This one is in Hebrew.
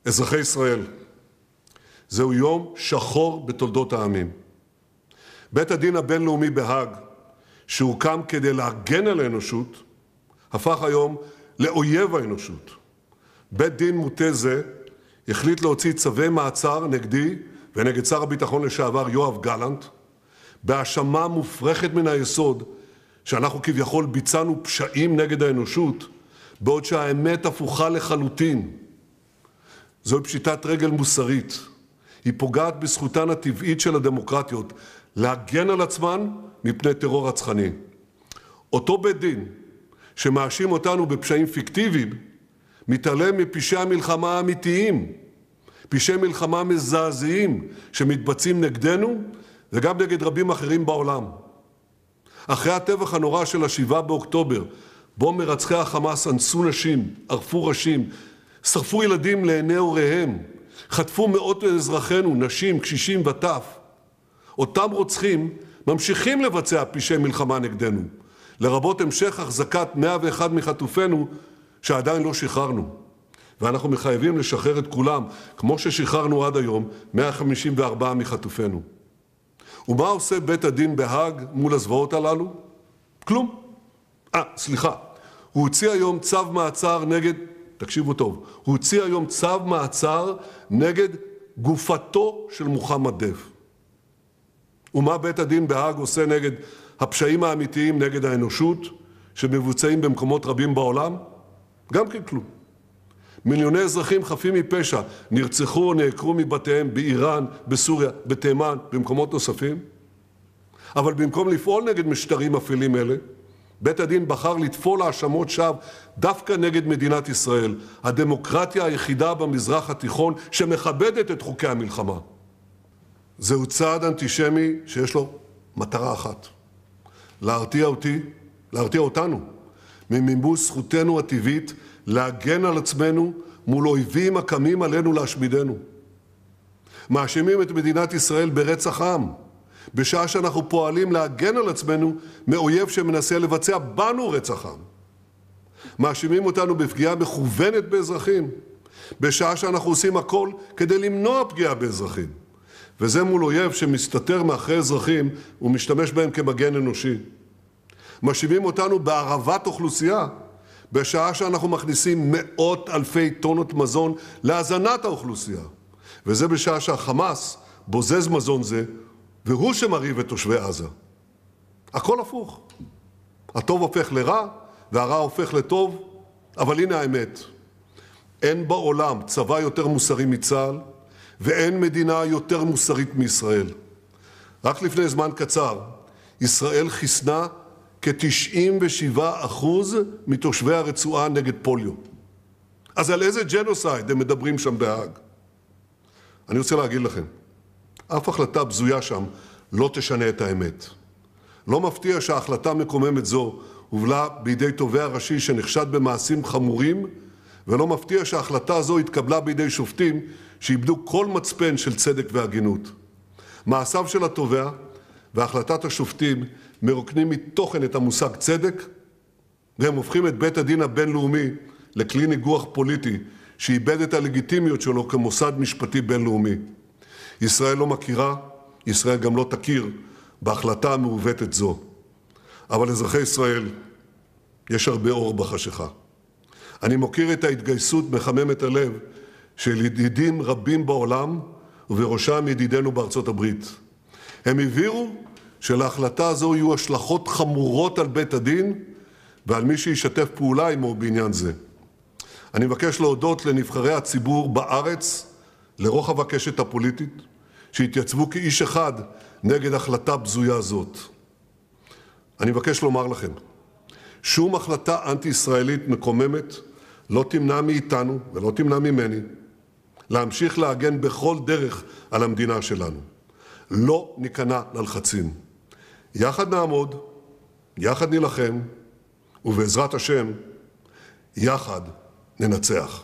אזרחי ישראל, זהו יום שחור בתולדות העמים. בית הדין הבינלאומי בהאג, שהוקם כדי להגן על האנושות, הפך היום לאויב האנושות. בית דין מוטה זה החליט להוציא צווי מעצר נגדי ונגד שר הביטחון לשעבר יואב גלנט, בהאשמה מופרכת מן היסוד שאנחנו כביכול ביצענו פשעים נגד האנושות, בעוד שהאמת הפוכה לחלוטין. זוהי פשיטת רגל מוסרית. היא פוגעת בזכותן הטבעית של הדמוקרטיות להגן על עצמן מפני טרור רצחני. אותו בית דין שמאשים אותנו בפשעים פיקטיביים מתעלם מפשעי המלחמה האמיתיים, פשעי מלחמה מזעזעים שמתבצעים נגדנו וגם נגד רבים אחרים בעולם. אחרי הטבח הנורא של 7 באוקטובר, בו מרצחי החמאס אנסו נשים, ערפו ראשים, שרפו ילדים לעיני הוריהם, חטפו מאות אזרחינו, נשים, קשישים וטף. אותם רוצחים ממשיכים לבצע פשעי מלחמה נגדנו, לרבות המשך החזקת 101 מחטופינו שעדיין לא שחררנו. ואנחנו מחייבים לשחרר את כולם, כמו ששחררנו עד היום 154 מחטופינו. ומה עושה בית הדין בהאג מול הזוועות הללו? כלום. סליחה. הוא הוציא היום צו מעצר נגד, תקשיבו טוב, הוא הוציא היום צו מעצר נגד גופתו של מוחמד דף. ומה בית הדין בהאג עושה נגד הפשעים האמיתיים נגד האנושות שמבוצעים במקומות רבים בעולם? גם כן כלום. מיליוני אזרחים חפים מפשע נרצחו או נעקרו מבתיהם באיראן, בסוריה, בתימן, במקומות נוספים. אבל במקום לפעול נגד משטרים אפלים אלה, בית הדין בחר לטפול האשמות שווא דווקא נגד מדינת ישראל, הדמוקרטיה היחידה במזרח התיכון שמכבדת את חוקי המלחמה. זהו צעד אנטישמי שיש לו מטרה אחת, להרתיע אותנו ממימוש זכותנו הטבעית להגן על עצמנו מול אויבים הקמים עלינו להשמידנו. מאשימים את מדינת ישראל ברצח עם, בשעה שאנחנו פועלים להגן על עצמנו מאויב שמנסה לבצע בנו רצח עם. מאשימים אותנו בפגיעה מכוונת באזרחים, בשעה שאנחנו עושים הכל כדי למנוע פגיעה באזרחים. וזה מול אויב שמסתתר מאחורי אזרחים ומשתמש בהם כמגן אנושי. מאשימים אותנו בהרעבת אוכלוסייה, בשעה שאנחנו מכניסים מאות אלפי טונות מזון להזנת האוכלוסייה. וזה בשעה שהחמאס בוזז מזון זה, והוא שמרעיב את תושבי עזה. הכל הפוך. הטוב הופך לרע, והרע הופך לטוב, אבל הנה האמת. אין בעולם צבא יותר מוסרי מצה"ל, ואין מדינה יותר מוסרית מישראל. רק לפני זמן קצר, ישראל חיסנה כ-97% מתושבי הרצועה נגד פוליו. אז על איזה ג'נוסייד הם מדברים שם בהאג? אני רוצה להגיד לכם, אף החלטה בזויה שם לא תשנה את האמת. לא מפתיע שההחלטה מקוממת זו הובלה בידי תובע ראשי שנחשד במעשים חמורים, ולא מפתיע שההחלטה זו התקבלה בידי שופטים שאיבדו כל מצפן של צדק והגינות. מעשיו של התובע והחלטת השופטים מרוקנים מתוכן את המושג צדק, והם הופכים את בית הדין הבינלאומי לכלי ניגוח פוליטי שאיבד את הלגיטימיות שלו כמוסד משפטי בינלאומי. ישראל לא מכירה, ישראל גם לא תכיר בהחלטה המעוותת זו. אבל אזרחי ישראל, יש הרבה אור בחשיכה. אני מוקיר את ההתגייסות מחממת הלב של ידידים רבים בעולם, ובראשם ידידינו בארצות הברית. הם הבהירו שלהחלטה הזו יהיו השלכות חמורות על בית הדין ועל מי שישתף פעולה עמו בעניין זה. אני מבקש להודות לנבחרי הציבור בארץ, לרוחב הקשת הפוליטית, שהתייצבו כאיש אחד נגד החלטה בזויה זאת. אני מבקש לומר לכם, שום החלטה אנטי-ישראלית מקוממת לא תמנע מאיתנו ולא תמנע ממני להמשיך להגן בכל דרך על המדינה שלנו. לא ניכנע ללחצים. יחד נעמוד, יחד נילחם, ובעזרת השם, יחד ננצח.